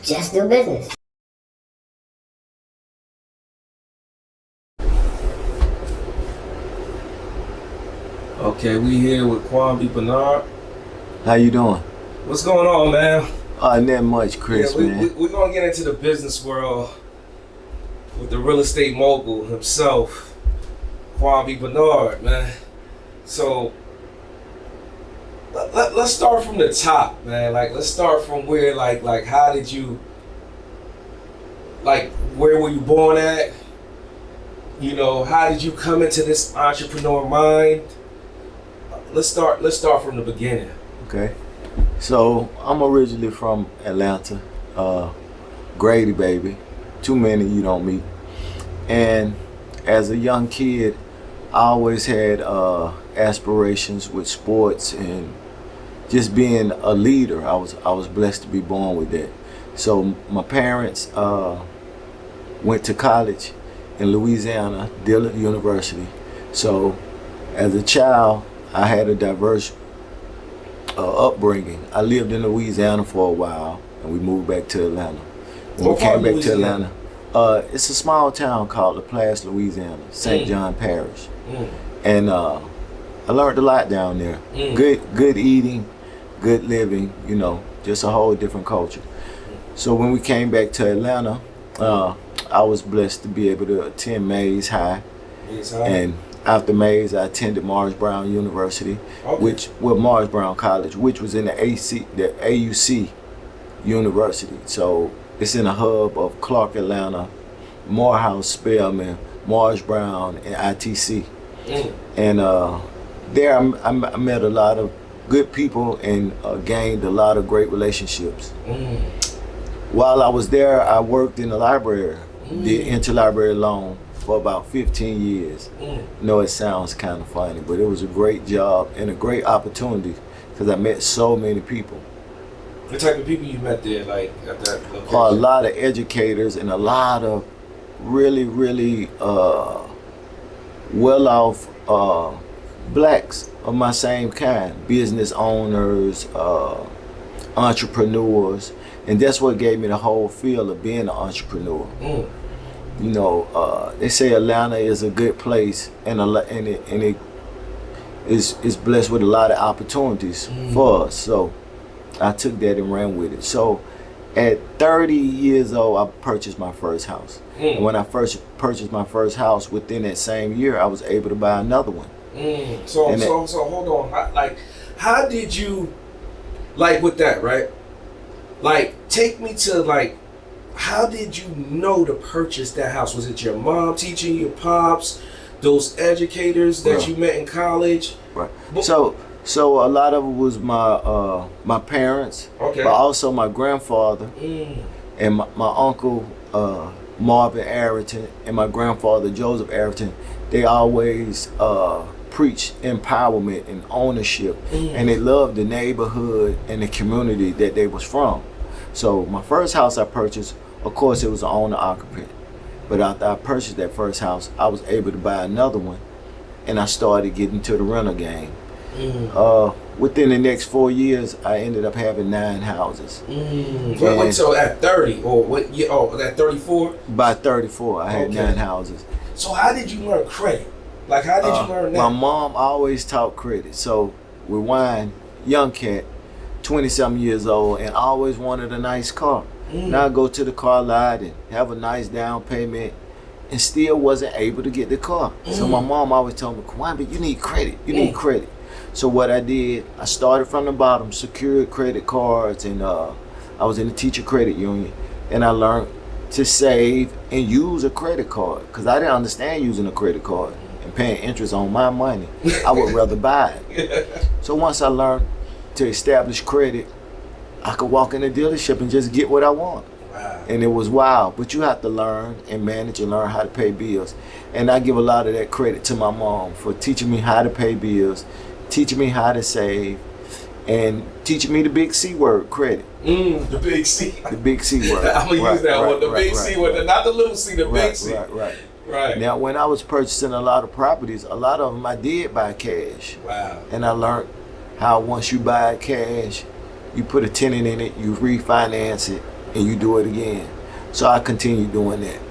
Just do business. Okay, we here with Kwonbie Bernard. How you doing? What's going on, man? Not much, Chris, man. We're gonna get into the business world with the real estate mogul himself, Kwonbie Bernard, man. So let's start from the top, man. Like, let's start from where, like, how did you, like, where were you born at? You know, how did you come into this entrepreneur mind? Let's start from the beginning. Okay. So I'm originally from Atlanta, Grady, baby. Too many you don't meet. And as a young kid, I always had aspirations with sports and just being a leader. I was blessed to be born with that. So my parents went to college in Louisiana, Dillon University. So as a child, I had a diverse upbringing. I lived in Louisiana for a while, and we moved back to Atlanta. When we came back to Atlanta, it's a small town called LaPlace, Louisiana, St. John Parish. And I learned a lot down there. Good eating, good living, you know, just a whole different culture. So when we came back to Atlanta, I was blessed to be able to attend Mays High. And after Mays, I attended Morris Brown University, Morris Brown College, which was in the AUC University. So it's in a hub of Clark, Atlanta, Morehouse, Spelman, Morris Brown, and ITC. And there I met a lot of good people and gained a lot of great relationships. While I was there, I worked in the library, did interlibrary loan for about 15 years. I know it sounds kind of funny, but it was a great job and a great opportunity because I met so many people. What type of people you met there, like, at that location? A lot of educators and a lot of really well-off blacks of my same kind, business owners, entrepreneurs, and that's what gave me the whole feel of being an entrepreneur. You know, they say Atlanta is a good place, and it is blessed with a lot of opportunities for us. So I took that and ran with it. So at 30 years old, I purchased my first house. And when I first purchased my first house, within that same year, I was able to buy another one. So hold on. How did you, like, with that, right? Like, take me to, like, how did you know to purchase that house? Was it your mom teaching you, your pops, those educators that you met in college? Right. So a lot of it was my parents, but also my grandfather and my uncle Marvin Arrington and my grandfather Joseph Arrington. They always preached empowerment and ownership, and they loved the neighborhood and the community that they was from. So my first house I purchased, of course, it was an owner-occupant. But after I purchased that first house, I was able to buy another one, and I started getting to the rental game. Within the next 4 years, I ended up having 9 houses. Wait, so at 30, or what? At 34? By 34, I had 9 houses. So how did you learn credit? Like, how did you learn that? My mom always taught credit. So with wine, young cat, 20-something years old, and always wanted a nice car. Now I go to the car lot and have a nice down payment and still wasn't able to get the car. So my mom always told me, Kwonbie, you need credit. You need credit. So what I did, I started from the bottom, secured credit cards, and I was in the teacher credit union, and I learned to save and use a credit card because I didn't understand using a credit card and paying interest on my money. I would rather buy it. So once I learned to establish credit, I could walk in the dealership and just get what I want. Wow. And it was wild, but you have to learn and manage and learn how to pay bills. And I give a lot of that credit to my mom for teaching me how to pay bills, teaching me how to save, and teaching me the big C word, credit. The big C. The big C word. I'm going to use that one, the big C word, not the little C, the big C. Right. Now, when I was purchasing a lot of properties, a lot of them I did buy cash. Wow. And I learned how once you buy cash, you put a tenant in it, you refinance it, and you do it again. So I continue doing that.